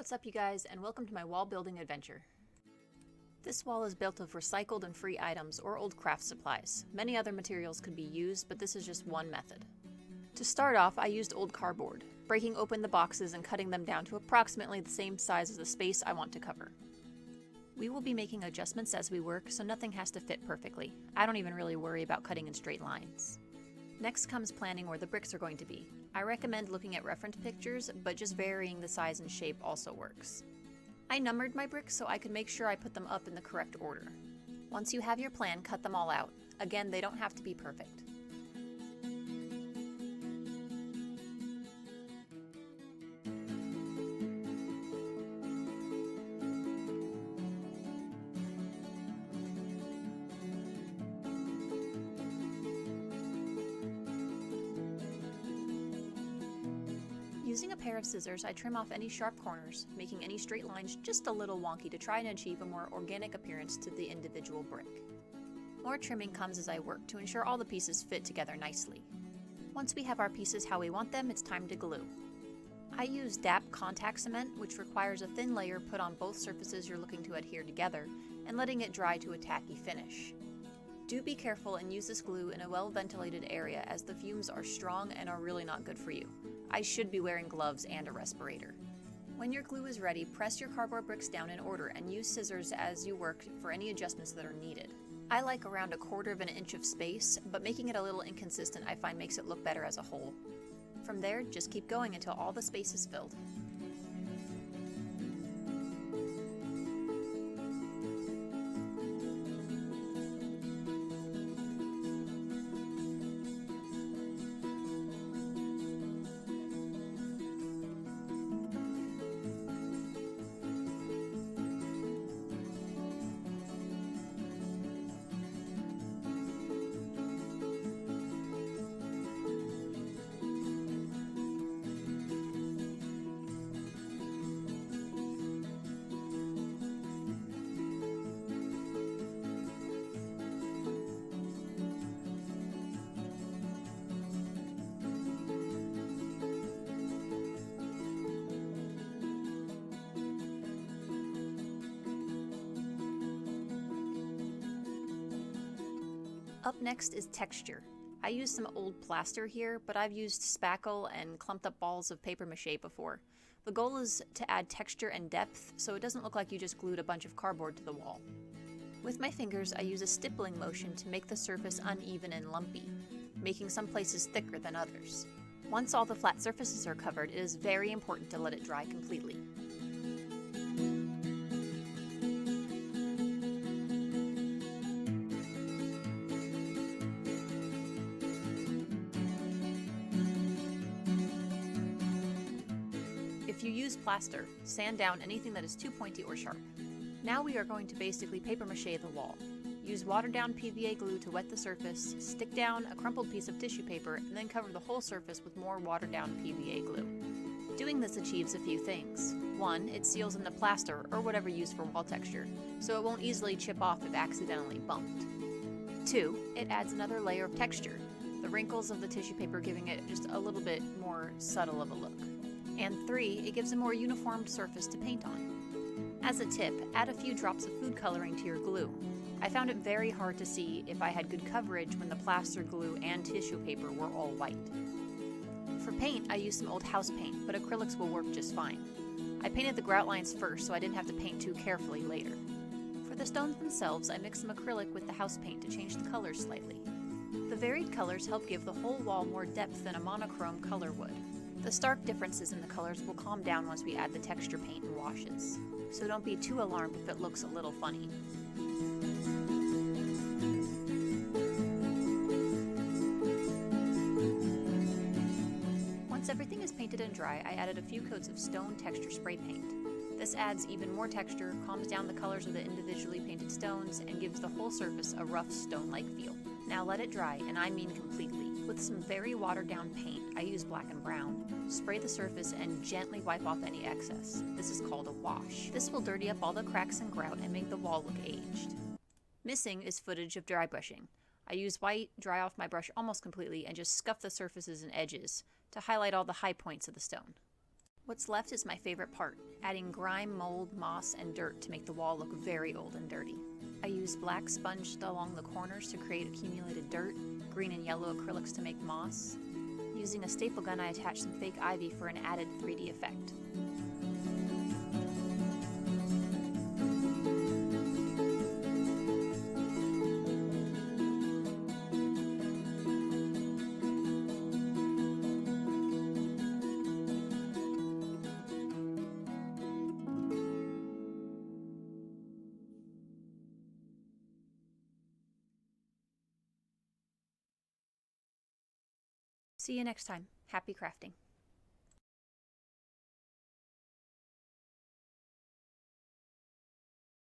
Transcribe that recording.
What's up you guys, and welcome to my wall building adventure. This wall is built of recycled and free items or old craft supplies. Many other materials could be used, but this is just one method. To start off, I used old cardboard, breaking open the boxes and cutting them down to approximately the same size as the space I want to cover. We will be making adjustments as we work, so nothing has to fit perfectly. I don't even really worry about cutting in straight lines. Next comes planning where the bricks are going to be. I recommend looking at reference pictures, but just varying the size and shape also works. I numbered my bricks so I could make sure I put them up in the correct order. Once you have your plan, cut them all out. Again, they don't have to be perfect. Using a pair of scissors, I trim off any sharp corners, making any straight lines just a little wonky to try and achieve a more organic appearance to the individual brick. More trimming comes as I work to ensure all the pieces fit together nicely. Once we have our pieces how we want them, it's time to glue. I use DAP contact cement, which requires a thin layer put on both surfaces you're looking to adhere together, and letting it dry to a tacky finish. Do be careful and use this glue in a well-ventilated area, as the fumes are strong and are really not good for you. I should be wearing gloves and a respirator. When your glue is ready, press your cardboard bricks down in order and use scissors as you work for any adjustments that are needed. I like around 1/4 of an inch of space, but making it a little inconsistent I find makes it look better as a whole. From there, just keep going until all the space is filled. Up next is texture. I used some old plaster here, but I've used spackle and clumped up balls of paper mache before. The goal is to add texture and depth so it doesn't look like you just glued a bunch of cardboard to the wall. With my fingers, I use a stippling motion to make the surface uneven and lumpy, making some places thicker than others. Once all the flat surfaces are covered, it is very important to let it dry completely. If you use plaster, sand down anything that is too pointy or sharp. Now we are going to basically paper mache the wall. Use watered down PVA glue to wet the surface, stick down a crumpled piece of tissue paper, and then cover the whole surface with more watered down PVA glue. Doing this achieves a few things. 1, it seals in the plaster or whatever used for wall texture, so it won't easily chip off if accidentally bumped. 2, it adds another layer of texture, the wrinkles of the tissue paper giving it just a little bit more subtle of a look. And 3, it gives a more uniformed surface to paint on. As a tip, add a few drops of food coloring to your glue. I found it very hard to see if I had good coverage when the plaster glue and tissue paper were all white. For paint, I used some old house paint, but acrylics will work just fine. I painted the grout lines first so I didn't have to paint too carefully later. For the stones themselves, I mixed some acrylic with the house paint to change the colors slightly. The varied colors help give the whole wall more depth than a monochrome color would. The stark differences in the colors will calm down once we add the texture paint and washes, so don't be too alarmed if it looks a little funny. Once everything is painted and dry, I added a few coats of stone texture spray paint. This adds even more texture, calms down the colors of the individually painted stones, and gives the whole surface a rough stone-like feel. Now let it dry, and I mean completely. With some very watered down paint, I use black and brown, spray the surface and gently wipe off any excess. This is called a wash. This will dirty up all the cracks and grout and make the wall look aged. Missing is footage of dry brushing. I use white, dry off my brush almost completely, and just scuff the surfaces and edges to highlight all the high points of the stone. What's left is my favorite part, adding grime, mold, moss, and dirt to make the wall look very old and dirty. I use black sponge along the corners to create accumulated dirt, green and yellow acrylics to make moss. Using a staple gun, I attach some fake ivy for an added 3D effect. See you next time. Happy crafting.